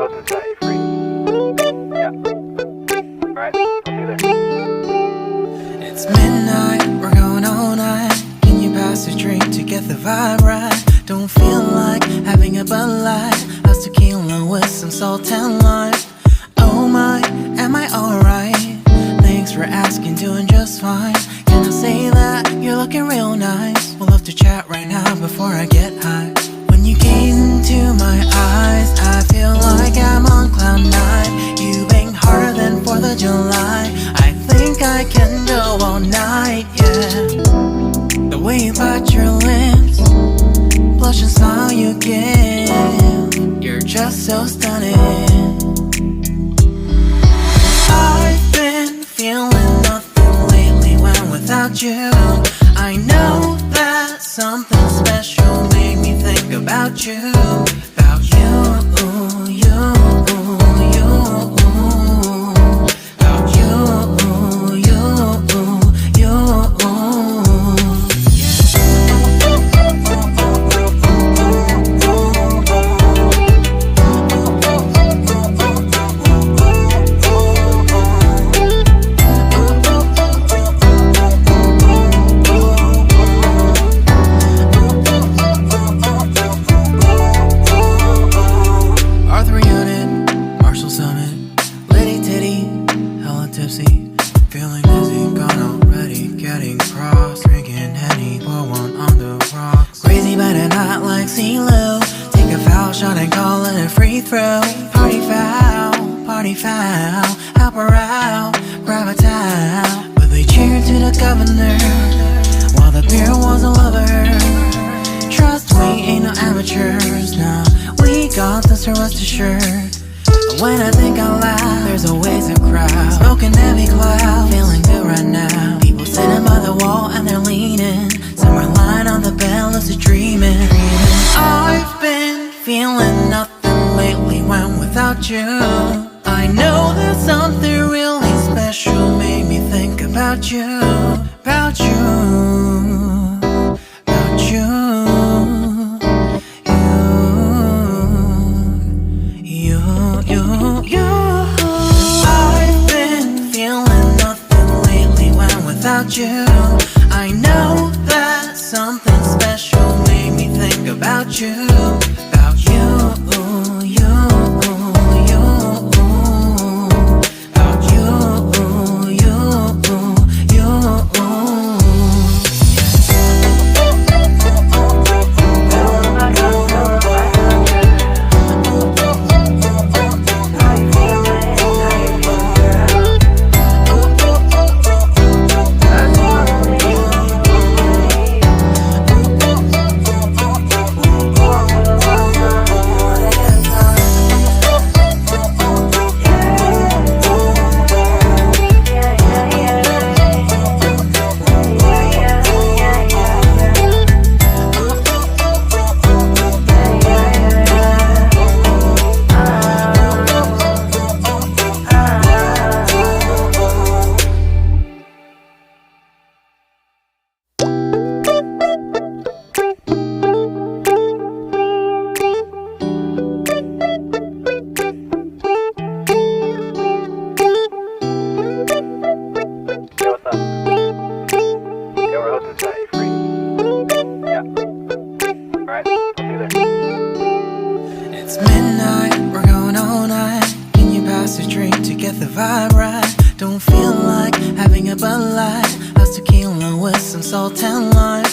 host and set you free. Yeah. Alright, I'll see you there. It's midnight, we're going all night. Can you pass a drink to get the vibe right? Don't feel like having a Bud Light. How's tequila with some salt and lime? Oh my, am I alright? Thanks for asking, doing just fine. Can I say that you're looking real nice? We'll have to chat right now before I get high. When you gaze into my eyes, I feel like I'm on cloud nine. You bang harder than 4th of July. I think I can go all night, yeah. The way you bite your lips, blush and smile you give, you're just so stunning. I've been feeling nothing lately when without you. I know that something special made me think about you. About you, you, you. About you, you, you. Feeling dizzy, gone already, getting cross. Drinking Henny, pour one on the rocks. Crazy but not like CeeLo. Take a foul shot and call it a free throw. Party foul, help her out, grab a towel. But they cheered to the governor, while the beer was a lover. Trust we ain't no amateurs, nah. We got this, rest assured. When I think out loud, there's always a crowd. Smoking heavy cloud, feeling good right now. People sitting by the wall and they're leaning. Some are lying on the bed, lucid dreaming. I've been feeling nothing lately when without you. I know that something really special made me think about you. About you, about you. I've been feeling nothing lately when without you. I know that something special made me think about you. About you, you, you. About you, you, you. It's midnight, we're going all night. Can you pass a drink to get the vibe right? Don't feel like having a Bud Light. How's tequila with some salt and lime?